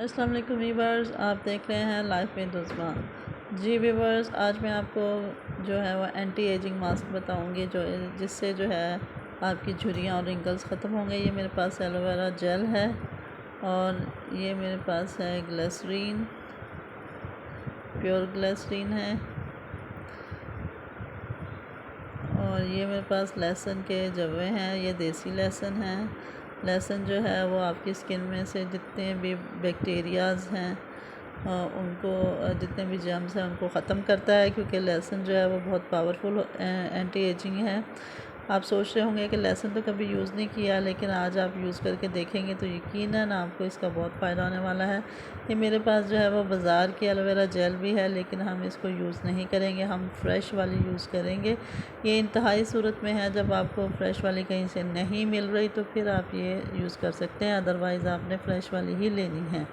अस्सलाम वालेकुम व्यूअर्स, आप देख रहे हैं life with Usma. Ji viewers, आज मैं आपको जो है वो एंटी एजिंग मास्क बताऊंगी जिससे जो है आपकी झुर्रियाँ और रिंकल्स ख़त्म होंगे। ये मेरे पास एलोवेरा जेल है और ये मेरे पास है ग्लिसरीन, प्योर ग्लिसरीन है, और ये मेरे पास लहसुन के जवे हैं, ये देसी लहसुन है। लहसुन जो है वो आपकी स्किन में से जितने भी बैक्टीरियाज़ हैं उनको, जितने भी जर्म्स हैं उनको ख़त्म करता है, क्योंकि लहसुन जो है वो बहुत पावरफुल एंटी एजिंग है। आप सोच रहे होंगे कि लहसुन तो कभी यूज़ नहीं किया, लेकिन आज आप यूज़ करके देखेंगे तो यकीनन आपको इसका बहुत फ़ायदा होने वाला है। ये मेरे पास जो है वो बाज़ार की एलोवेरा जेल भी है, लेकिन हम इसको यूज़ नहीं करेंगे, हम फ्रेश वाली यूज़ करेंगे। ये इंतहाई सूरत में है, जब आपको फ़्रेश वाली कहीं से नहीं मिल रही तो फिर आप ये यूज़ कर सकते हैं, अदरवाइज़ आपने फ़्रेश वाली ही लेनी है।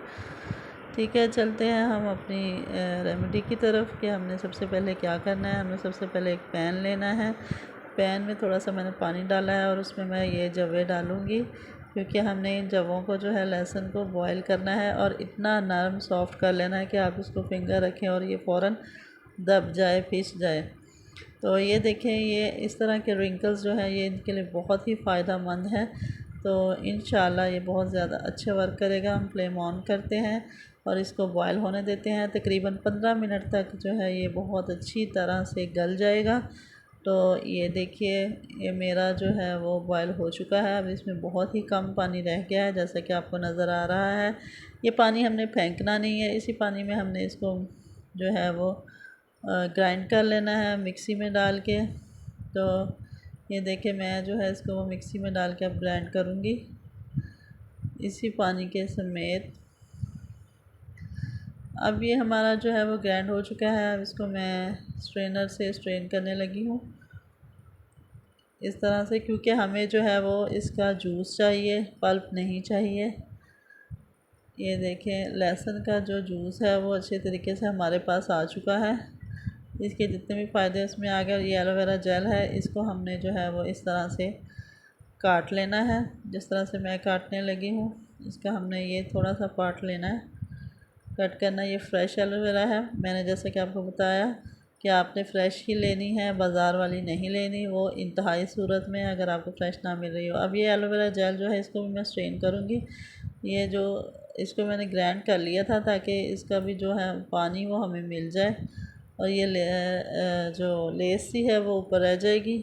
ठीक है, चलते हैं हम अपनी रेमेडी की तरफ कि हमने सबसे पहले क्या करना है। हमें सबसे पहले एक पैन लेना है। पैन में थोड़ा सा मैंने पानी डाला है और उसमें मैं ये जवे डालूँगी, क्योंकि हमने इन जवों को जो है लहसुन को बॉईल करना है और इतना नरम सॉफ़्ट कर लेना है कि आप उसको फिंगर रखें और ये फ़ौरन दब जाए, पिस जाए। तो ये देखें, ये इस तरह के रिंकल्स जो हैं ये इनके लिए बहुत ही फ़ायदेमंद है। तो इंशाल्लाह ये बहुत ज़्यादा अच्छे वर्क करेगा। हम फ्लेम ऑन करते हैं और इसको बॉयल होने देते हैं। तकरीबन 15 मिनट तक जो है ये बहुत अच्छी तरह से गल जाएगा। तो ये देखिए, ये मेरा जो है वो बॉयल हो चुका है। अब इसमें बहुत ही कम पानी रह गया है, जैसा कि आपको नज़र आ रहा है। ये पानी हमने फेंकना नहीं है, इसी पानी में हमने इसको जो है वो ग्राइंड कर लेना है मिक्सी में डाल के। तो ये देखिए, मैं जो है इसको वो मिक्सी में डाल के अब ग्राइंड करूँगी इसी पानी के समेत। अब ये हमारा जो है वो ग्राइंड हो चुका है। अब इसको मैं स्ट्रेनर से स्ट्रेन करने लगी हूँ इस तरह से, क्योंकि हमें जो है वो इसका जूस चाहिए, पल्प नहीं चाहिए। ये देखें, लहसुन का जो जूस है वो अच्छे तरीके से हमारे पास आ चुका है। इसके जितने भी फ़ायदे उसमें आ गए। ये एलोवेरा जेल है, इसको हमने जो है वो इस तरह से काट लेना है, जिस तरह से मैं काटने लगी हूँ। इसका हमने ये थोड़ा सा पार्ट लेना है, कट करना। ये फ़्रेश एलोवेरा है, मैंने जैसे कि आपको बताया कि आपने फ़्रेश ही लेनी है, बाज़ार वाली नहीं लेनी। वो इंतहाई सूरत में अगर आपको फ़्रेश ना मिल रही हो। अब ये एलोवेरा जेल जो है इसको भी मैं स्ट्रेन करूँगी। ये जो इसको मैंने ग्राइंड कर लिया था ताकि इसका भी जो है पानी वो हमें मिल जाए, और ये जो लेस सी है वो ऊपर रह जाएगी।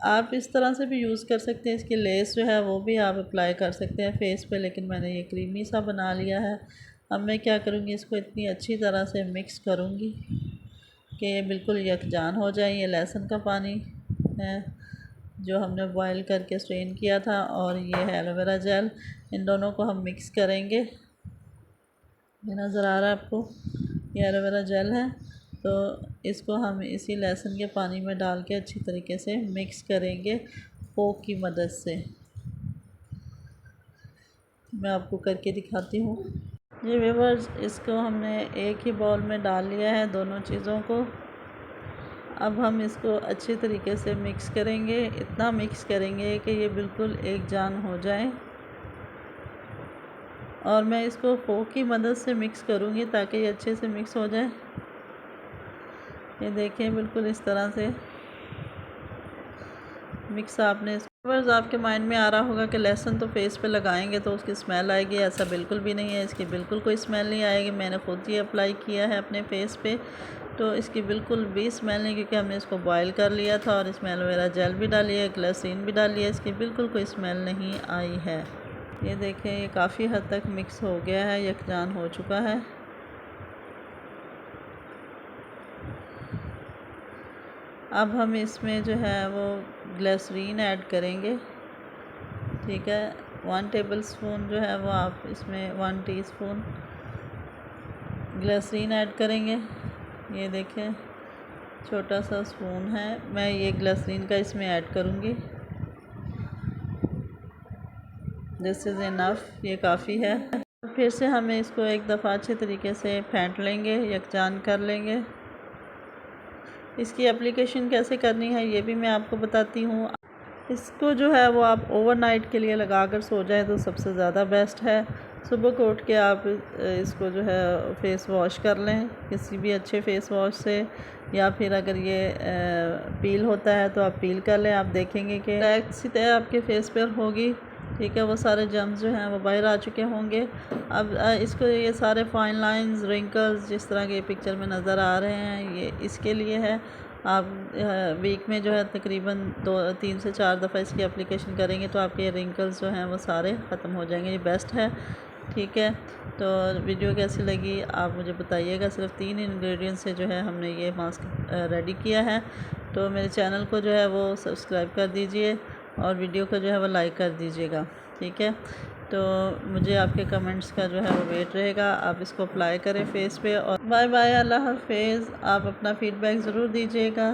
आप इस तरह से भी यूज़ कर सकते हैं, इसकी लेस जो है वो भी आप अप्लाई कर सकते हैं फेस पे, लेकिन मैंने ये क्रीमी सा बना लिया है। अब मैं क्या करूँगी, इसको इतनी अच्छी तरह से मिक्स करूँगी कि ये बिल्कुल यकजान हो जाए। ये लहसुन का पानी है जो हमने बॉईल करके स्ट्रेन किया था, और ये है एलोवेरा जेल। इन दोनों को हम मिक्स करेंगे। ये नज़र आ रहा है आपको, ये एलोवेरा जेल है। तो इसको हम इसी लहसुन के पानी में डाल के अच्छी तरीके से मिक्स करेंगे फोक की मदद से। मैं आपको करके दिखाती हूँ। ये व्यूअर्स, इसको हमने एक ही बाउल में डाल लिया है दोनों चीज़ों को। अब हम इसको अच्छी तरीके से मिक्स करेंगे, इतना मिक्स करेंगे कि ये बिल्कुल एक जान हो जाए। और मैं इसको फोक की मदद से मिक्स करूँगी ताकि ये अच्छे से मिक्स हो जाए। ये देखें, बिल्कुल इस तरह से मिक्स आपने। बस आपके माइंड में आ रहा होगा कि लहसुन तो फेस पे लगाएंगे तो उसकी स्मेल आएगी। ऐसा बिल्कुल भी नहीं है, इसकी बिल्कुल कोई स्मेल नहीं आएगी। मैंने खुद ही अप्लाई किया है अपने फेस पे, तो इसकी बिल्कुल भी स्मेल नहीं, क्योंकि हमने इसको बॉईल कर लिया था और इसमें एलोवेरा जेल भी डाली है, ग्लिसरीन भी डाली है। इसकी बिल्कुल कोई स्मेल नहीं आई है। ये देखें, ये काफ़ी हद तक मिक्स हो गया है, यकजान हो चुका है। अब हम इसमें जो है वो ग्लिसरीन ऐड करेंगे। ठीक है, 1 टेबलस्पून जो है वो आप इसमें 1 टीस्पून ग्लिसरीन ऐड करेंगे। ये देखें, छोटा सा स्पून है, मैं ये ग्लिसरीन का इसमें ऐड करूँगी। दिस इज़ इनफ, ये काफ़ी है। फिर से हमें इसको एक दफ़ा अच्छे तरीके से फेंट लेंगे, यकजान कर लेंगे। इसकी एप्लीकेशन कैसे करनी है ये भी मैं आपको बताती हूँ। इसको जो है वो आप ओवरनाइट के लिए लगा कर सो जाए तो सबसे ज़्यादा बेस्ट है। सुबह को उठ के आप इसको जो है फेस वॉश कर लें किसी भी अच्छे फेस वॉश से, या फिर अगर ये पील होता है तो आप पील कर लें। आप देखेंगे कि ब्लैक सी तय आपके फेस पर होगी, ठीक है, वो सारे जर्म्स जो हैं वो बाहर आ चुके होंगे। अब इसको ये सारे फाइन लाइंस, रिंकल्स जिस तरह के पिक्चर में नज़र आ रहे हैं, ये इसके लिए है। आप वीक में जो है तकरीबन 3 से 4 दफ़ा इसकी एप्लीकेशन करेंगे तो आपके रिंकल्स जो हैं वो सारे ख़त्म हो जाएंगे। ये बेस्ट है, ठीक है। तो वीडियो कैसी लगी आप मुझे बताइएगा। सिर्फ 3 इंग्रेडिएंट्स से जो है हमने ये मास्क रेडी किया है। तो मेरे चैनल को जो है वो सब्सक्राइब कर दीजिए और वीडियो को जो है वो लाइक कर दीजिएगा, ठीक है। तो मुझे आपके कमेंट्स का जो है वो वेट रहेगा। आप इसको अप्लाई करें फेस पे। और बाय बाय, अल्लाह हाफिज़। आप अपना फ़ीडबैक ज़रूर दीजिएगा।